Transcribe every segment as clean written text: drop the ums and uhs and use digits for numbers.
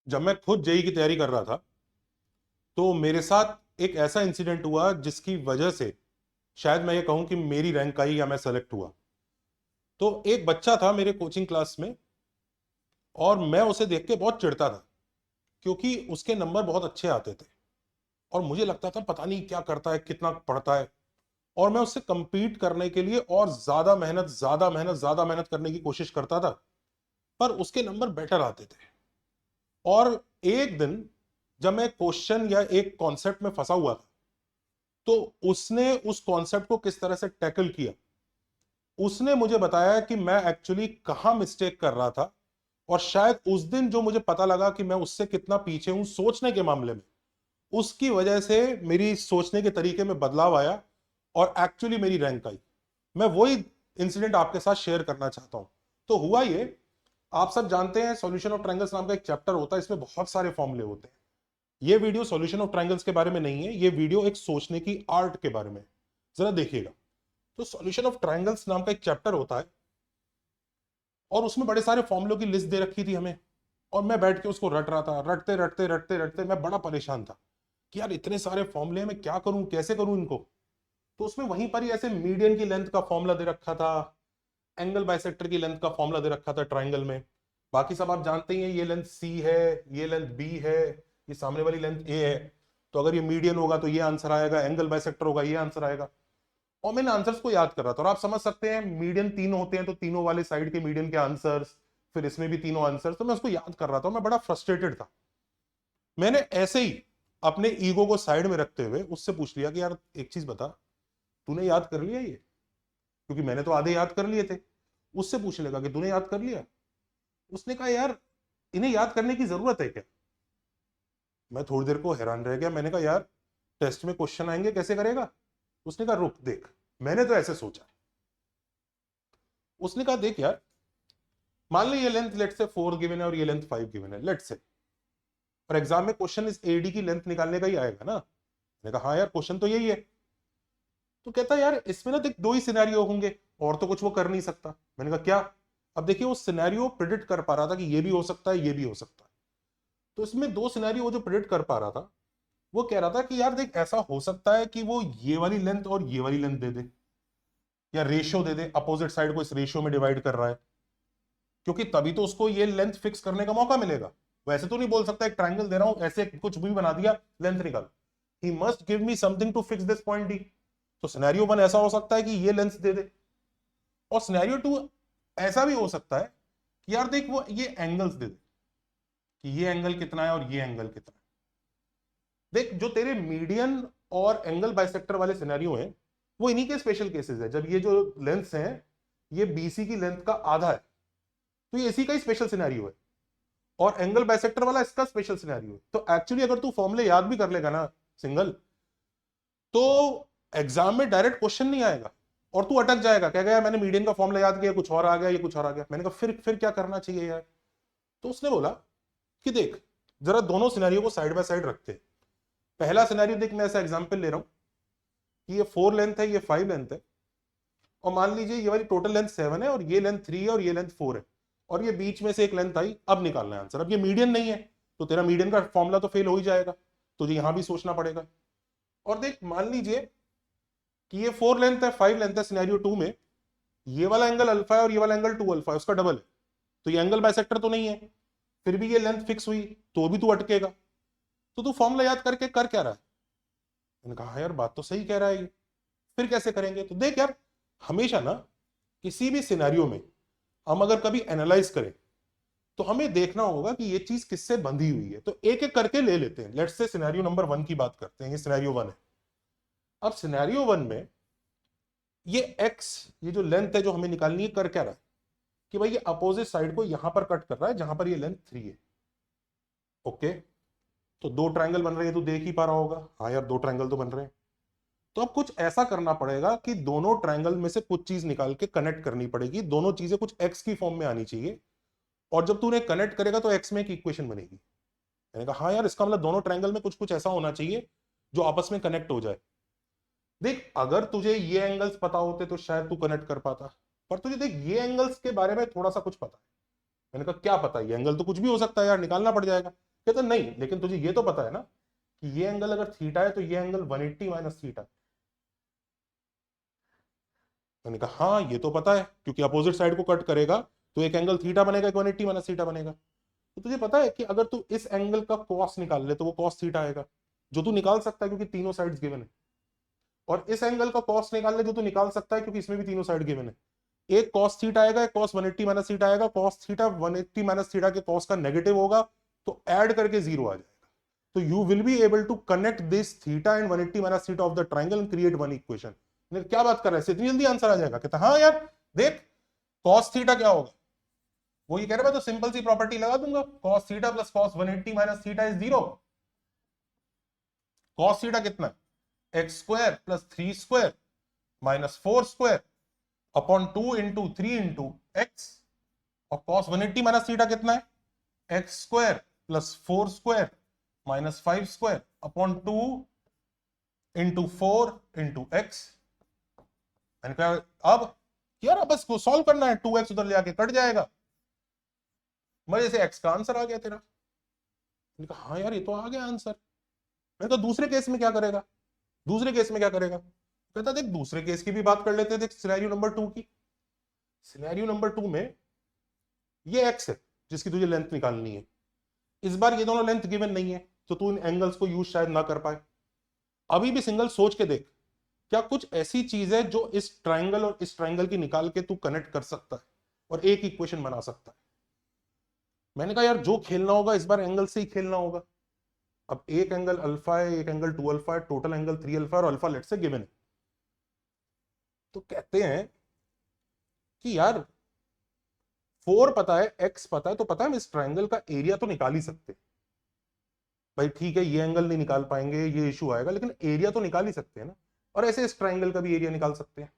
जब मैं खुद जेई की तैयारी कर रहा था तो मेरे साथ एक ऐसा इंसिडेंट हुआ जिसकी वजह से शायद मैं ये कहूं कि मेरी रैंक आई या मैं सेलेक्ट हुआ। तो एक बच्चा था मेरे कोचिंग क्लास में और मैं उसे देख के बहुत चिढ़ता था क्योंकि उसके नंबर बहुत अच्छे आते थे और मुझे लगता था पता नहीं क्या करता है, कितना पढ़ता है। और मैं उससे compete करने के लिए और ज्यादा मेहनत करने की कोशिश करता था, पर उसके नंबर बेटर आते थे। और एक दिन जब मैं क्वेश्चन या एक कॉन्सेप्ट में फंसा हुआ था तो उसने उस कॉन्सेप्ट को किस तरह से टैकल किया, उसने मुझे बताया कि मैं एक्चुअली कहां मिस्टेक कर रहा था। और शायद उस दिन जो मुझे पता लगा कि मैं उससे कितना पीछे हूं सोचने के मामले में, उसकी वजह से मेरी सोचने के तरीके में बदलाव आया और एक्चुअली मेरी रैंक आई। मैं वही इंसिडेंट आपके साथ शेयर करना चाहता हूं। तो हुआ ये, आप सब जानते हैं सॉल्यूशन ऑफ ट्रायंगल्स नाम का एक चैप्टर होता है, इसमें बहुत सारे फॉर्मूले होते हैं। ये वीडियो सॉल्यूशन ऑफ ट्रायंगल्स के बारे में नहीं है, ये वीडियो एक सोचने की आर्ट के बारे में। जरा देखिएगा। तो सॉल्यूशन ऑफ ट्रायंगल्स नाम का एक चैप्टर होता है और उसमें बड़े सारे फॉर्मूलों की लिस्ट दे रखी थी हमें। और मैं बैठ के उसको रट रहा था, रटते रटते रटते रटते मैं बड़ा परेशान था कि यार इतने सारे फॉर्मूले मैं क्या करूं, कैसे करूं इनको। तो उसमें वहीं पर ही ऐसे मीडियन की लेंथ का फॉर्मूला दे रखा था, एंगल बाइसेक्टर की लेंथ का फॉर्मूला दे रखा था ट्राइंगल में। बाकी सब आप जानते ही हैं, ये लेंथ सी है, ये लेंथ बी है, ये सामने वाली लेंथ ए है। तो अगर ये मीडियन होगा तो ये आंसर आएगा, एंगल बाइसेक्टर होगा ये आंसर आएगा। और मैंने आंसर्स को याद कर रहा था। और आप समझ सकते हैं मीडियन तीन होते हैं तो तीनों वाले साइड के मीडियन के आंसर्स, फिर इसमें भी तीनों आंसर्स। तो मैं उसको याद कर रहा था, मैं बड़ा फ्रस्ट्रेटेड था। मैंने ऐसे ही अपने ईगो को साइड में रखते हुए उससे पूछ लिया कि यार एक चीज बता, तूने याद कर लिया ये? क्योंकि मैंने तो आधे याद कर लिए थे। उससे पूछने लगा कि तूने याद कर लिया? उसने कहा यार इन्हें याद करने की जरूरत है क्या? मैं थोड़ी देर को हैरान रह गया। मैंने कहा यार टेस्ट में क्वेश्चन आएंगे कैसे करेगा? उसने कहा रुक देख, मैंने तो ऐसे सोचा। उसने कहा देख यार, मान ली ये लेंथ लेट से 4 गिवन है और ये लेंथ 5 गिवन है लेट से। और एग्जाम में क्वेश्चन इस एडी की लेंथ निकालने का ही आएगा ना। मैंने कहा हाँ यार क्वेश्चन तो यही है। तो कहता यार इसमें ना देख दो ही सिनेरियो होंगे और तो कुछ वो कर नहीं सकता। मैंने कहा क्या? अब देखिए वो सिनेरियो प्रिडिक्ट कर पा रहा था कि ये भी हो सकता है ये भी हो सकता है। तो इसमें दो सिनेरियो वो जो प्रिडिक्ट कर पा रहा था, वो कह रहा था कि यार देख ऐसा हो सकता है कि वो ये वाली लेंथ और ये वाली लेंथ दे दे, या रेशियो दे दे, अपोजिट साइड को इस रेशियो में डिवाइड कर रहा है, क्योंकि तभी तो उसको ये लेंथ फिक्स करने का मौका मिलेगा। वैसे तो नहीं बोल सकता एक ट्रायंगल दे रहा हूं ऐसे कुछ भी बना दिया लेंथ निकाल। He must give me something to fix this point D. तो सिनेरियो वन ऐसा हो सकता है कि ये लेंथ दे दे, और सिनेरियो टू ऐसा भी हो सकता है कि यार देख वो ये एंगल्स दे दे कि ये एंगल कितना है और ये एंगल कितना है। देख जो तेरे मीडियन और एंगल बाइसेक्टर वाले सिनेरियो हैं वो इन्हीं के स्पेशल केसेस है। जब ये जो लेंथ्स हैं ये बीसी की लेंथ का आधा है तो ये इसी का ही स्पेशल सिनेरियो है, और एंगल बाइसेक्टर वाला इसका स्पेशल सिनेरियो है। तो एक्चुअली अगर तू फॉर्मूले याद भी कर लेगा ना सिंगल, तो एग्जाम में डायरेक्ट क्वेश्चन नहीं आएगा और तू अटक जाएगा, कहेगा यार मैंने मीडियन का फॉर्मूला याद किया कुछ और आ गया, ये कुछ और आ गया। मैंने कहा फिर क्या करना चाहिए यार? तो उसने बोला कि देख जरा दोनों सिनेरियो को साइड बाय साइड रखते हैं। पहला सिनेरियो देख, मैं ऐसा एग्जांपल ले रहा हूं कि ये 4 लेंथ है ये 5 लेंथ है, और मान लीजिए ये वाली टोटल लेंथ 7 है और ये लेंथ 3 है और ये लेंथ 4 है, और ये बीच में से एक लेंथ आई। अब निकालना है आंसर। अब ये मीडियन नहीं है तो तेरा मीडियन का फॉर्मूला तो फेल हो ही जाएगा, तुझे यहां भी सोचना पड़ेगा। और देख मान लीजिए कि ये 4 लेंथ है 5 लेंथ है, सिनेरियो 2 में ये वाला एंगल अल्फा है और ये वाला एंगल 2 अल्फा है, उसका डबल है। तो ये एंगल बाइसेक्टर तो नहीं है, फिर भी ये लेंथ फिक्स हुई तो भी तू अटकेगा। तो तू फॉर्मूला याद करके कर क्या रहा है? मैंने कहा "हाँ यार बात तो सही कह रहा है ये, फिर कैसे करेंगे?" तो देख यार, हमेशा ना किसी भी सिनेरियो में हम अगर कभी एनालाइज करें तो हमें देखना होगा कि ये चीज किससे बंधी हुई है। तो एक एक करके ले लेते हैं। लेट्स से सिनेरियो नंबर 1 की बात करते हैं। ये सिनेरियो 1 है। अब सिनेरियो 1 में ये एक्स, ये जो लेंथ है जो हमें निकालनी है, कर क्या रहा है कि भाई ये अपोजिट साइड को यहां पर कट कर रहा है जहां पर ये लेंथ 3 है। ओके, तो दो ट्रायंगल बन रहे हैं तो देख ही पा रहा होगा। हाँ यार दो ट्रायंगल तो बन रहे हैं। तो अब कुछ ऐसा करना पड़ेगा कि दोनों ट्रायंगल में से कुछ चीज निकाल के कनेक्ट करनी पड़ेगी। दोनों चीजें कुछ एक्स की फॉर्म में आनी चाहिए, और जब तू उन्हें कनेक्ट करेगा तो एक्स में एक इक्वेशन बनेगी। मैंने कहा हाँ यार इसका मतलब दोनों ट्रायंगल में कुछ कुछ ऐसा होना चाहिए जो आपस में कनेक्ट हो जाए। देख अगर तुझे ये एंगल्स पता होते तो शायद तू कनेक्ट कर पाता, पर तुझे देख ये एंगल्स के बारे में थोड़ा सा कुछ पता है। मैंने कहा क्या पता? ये एंगल तो कुछ भी हो सकता है यार, निकालना पड़ जाएगा। कहता नहीं, लेकिन तुझे ये तो पता है ना कि ये एंगल अगर थीटा है तो ये एंगल 180 माइनस थीटा। मैंने कहा हाँ ये तो पता है, क्योंकि अपोजिट साइड को कट करेगा तो एक एंगल थीटा बनेगा, एक 180 माइनस थीटा बनेगा। तो तुझे पता है कि अगर तू इस एंगल का कॉस निकाल ले तो वो कॉस थीटा आएगा, जो तू निकाल सकता है क्योंकि तीनों साइड्स गिवन है। और इस एंगल का कॉस निकाल ले जो तू निकाल सकता है क्योंकि इसमें भी तीनों साइड गिवन है। एक कॉस थीटा आएगा, एक कॉस 180 माइनस थीटा आएगा। कॉस थीटा 180 माइनस थीटा के कॉस का नेगेटिव होगा तो ऐड करके 0 आ जाएगा। तो you will be able to connect this theta and 180 minus theta of the triangle and create one equation. क्या बात कर रहा है, इतनी जल्दी आंसर आ जाएगा? कहता हाँ यार देख कॉस थीटा क्या होगा, वो ये कह रहा है मैं तो सिंपल सी प्रॉपर्टी लगा दूंगा, cos theta plus cos 180 minus theta is 0। Cos theta कितना है, x square plus 3 square minus 4 square upon 2 into 3 into x. और कॉस 180 माइनस थीटा कितना है, x square plus 4 square minus 5 square upon 2 into 4 into x. मैंने कहा अब यार बस को सॉल्व करना है, 2x उधर ले आके कट जाएगा, मजे से x का आंसर आ गया तेरा। मैंने कहा हाँ यार ये तो आ गया आंसर। मैंने कहा दूसरे केस में क्या करेगा, दूसरे केस में क्या करेगा? कहता देख दूसरे केस की भी बात कर लेते हैं, देख सिनेरियो नंबर 2 की। सिनेरियो नंबर 2 में ये x है जिसकी तुझे लेंथ निकालनी है। इस बार ये दोनों लेंथ गिवन नहीं है तो तू इन एंगल्स को यूज शायद ना कर पाए। अभी भी सिंगल सोच के देख, क्या कुछ ऐसी चीज है जो इस ट्राइंगल और इस ट्राइंगल की निकाल के तू कनेक्ट कर सकता है और एक इक्वेशन बना सकता है? मैंने कहा यार जो खेलना होगा इस बार एंगल से ही खेलना होगा। अब एक एंगल अल्फा है, एक एंगल 2 अल्फा है, टोटल एंगल 3 अल्फा और अल्फा लेट से गिवन है। तो कहते हैं कि यार 4 पता है, x पता है, तो पता है हम इस ट्राइंगल का एरिया तो निकाल ही सकते हैं। भाई ठीक है ये एंगल नहीं निकाल पाएंगे, ये इशू आएगा, लेकिन एरिया तो निकाल ही सकते हैं ना। और ऐसे इस ट्राइंगल का भी एरिया निकाल सकते हैं।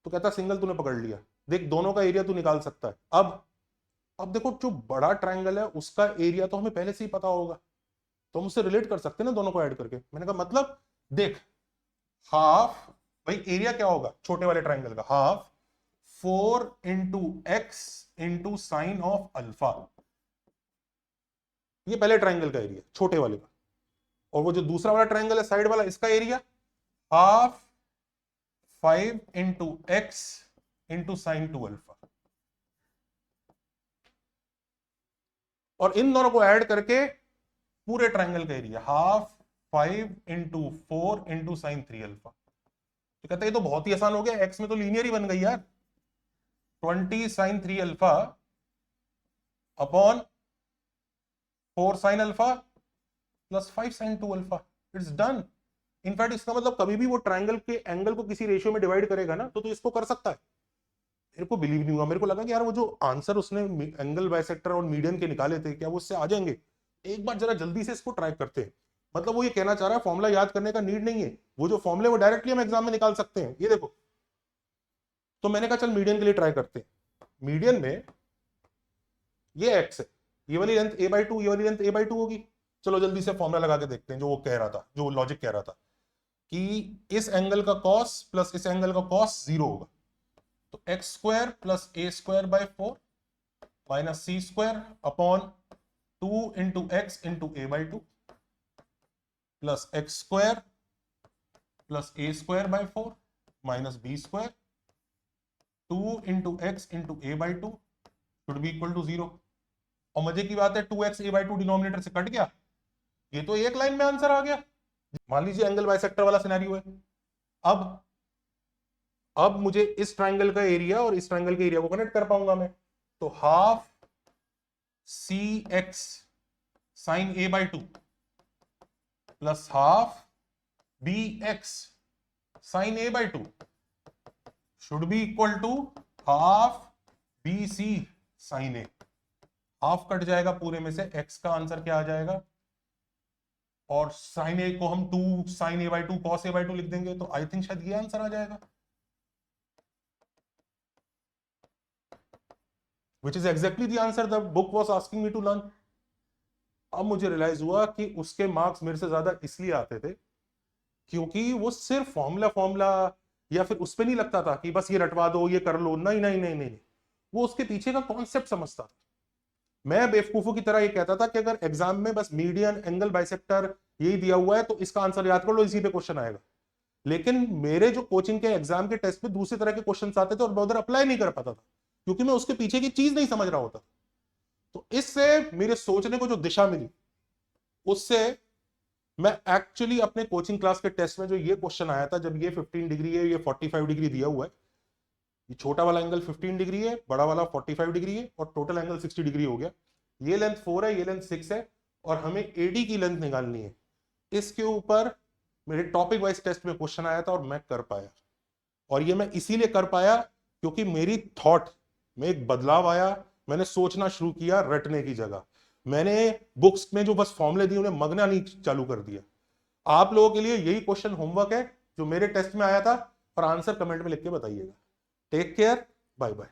तो कहता सिंगल तूने पकड़ लिया, देख दोनों का एरिया तू निकाल सकता है। अब देखो जो बड़ा ट्राइंगल है उसका एरिया तो हमें पहले से ही पता होगा, तो हम उससे रिलेट कर सकते हैं ना दोनों को ऐड करके। मैंने कहा मतलब देख हाफ, भाई एरिया क्या होगा छोटे वाले ट्राइंगल का, half 4 into x into sine of alpha. ये पहले ट्राइंगल का एरिया छोटे वाले का। और वो जो दूसरा वाला ट्राइंगल है साइड वाला, इसका area half 5 into x into sine 2 alpha. और इन दोनों को ऐड करके पूरे ट्राइंगल का area half 5 into 4 into sine 3 alpha. तो कहते हैं ये तो बहुत ही आसान हो गया, एक्स में तो लीनियर ही बन गई यार। 20 sine 3 alpha upon 4 sine alpha plus 5 sine 2 alpha, it's done. In fact इसका मतलब कभी भी वो ट्राइंगल के एंगल को किसी रेशियो में डिवाइड करेगा ना तो इसको कर सकता है। मेरे को बिलीव नहीं हुआ, मेरे को लगा कि यार वो जो आंसर उसने एंगल बाइसेक्टर और मीडियन के निकाले थे क्या वो उससे आ जाएंगे। एक बार जरा जल्दी से इसको ट्राई करते हैं। मतलब वो ये कहना चाह रहा है फॉर्मूला याद करने का नीड नहीं है, वो जो फॉर्मूले वो डायरेक्टली हम एग्जाम में निकाल सकते हैं। ये देखो, तो मैंने कहा चल मीडियन के लिए ट्राई करते हैं। मीडियन में ये एक्स है, ये वाली लेंथ a/2, ये वाली लेंथ a/2 होगी। चलो जल्दी से फॉर्मूला लगा के देखते हैं जो वो कह रहा था, जो लॉजिक कह रहा था कि इस एंगल का कॉस प्लस इस एंगल का कॉस 0 होगा। तो x square plus a square by 4 minus c square upon 2 into x into a/2 plus x square plus a square by 4 minus b square 2 into x into a/2 should be equal to 0। और मजे की बात है 2x a/2 denominator से cut गया, ये तो एक लाइन में आंसर आ गया। मान लीजिए एंगल बाइसेक्टर वाला सिनेरियो है। अब मुझे इस ट्राइंगल का एरिया और इस ट्राइंगल के एरिया को कनेक्ट कर पाऊंगा मैं। तो half c x sine a/2 plus half b x sine a/2 should be equal to half b c sine a. Half cut जाएगा पूरे में से, x का आंसर क्या आ जाएगा, और साइन ए को हम 2 साइन a/2 कॉस a/2 लिख देंगे। तो आई थिंक शायद ये आंसर आ जाएगा, which is exactly the answer the book was asking me to learn। अब मुझे रियलाइज हुआ कि उसके मार्क्स मेरे से ज्यादा इसलिए आते थे क्योंकि वो सिर्फ फॉर्मूला या फिर उस पर नहीं लगता था कि बस ये रटवा दो ये कर लो, नहीं नहीं नहीं नहीं, वो उसके पीछे का कॉन्सेप्ट समझता था। मैं बेवकूफों की तरह ये कहता था कि अगर एग्जाम में बस मीडियन, एंगल, बाइसेक्टर यही दिया हुआ है तो इसका आंसर याद कर लो, इसी पे क्वेश्चन आएगा। लेकिन मेरे जो कोचिंग के एग्जाम के टेस्ट में दूसरे तरह के क्वेश्चन आते थे और मैं उधर अप्लाई नहीं कर पाता था, क्योंकि मैं उसके पीछे की चीज नहीं समझ रहा होता। तो इससे मेरे सोचने को जो दिशा मिली, उससे मैं एक्चुअली अपने कोचिंग क्लास के टेस्ट में जो ये क्वेश्चन आया था, जब ये 15 डिग्री है, ये 45 डिग्री दिया हुआ है, ये छोटा वाला एंगल 15 डिग्री है, बड़ा वाला 45 डिग्री है, और टोटल एंगल 60 डिग्री हो गया। ये लेंथ 4 है, ये लेंथ 6 है, और हमें एडी की लेंथ निकालनी है। इसके ऊपर मेरे टॉपिक वाइज टेस्ट में क्वेश्चन आया था और मैं कर पाया। और ये मैं इसीलिए कर पाया क्योंकि मेरी थॉट में एक बदलाव आया। मैंने सोचना शुरू किया रटने की जगह। मैंने बुक्स में जो बस फॉर्मूले दिए उन्हें मगना नहीं चालू कर दिया। आप लोगों के लिए यही क्वेश्चन होमवर्क है जो मेरे टेस्ट में आया था, और आंसर कमेंट में लिख के बताइएगा। Take care, bye bye.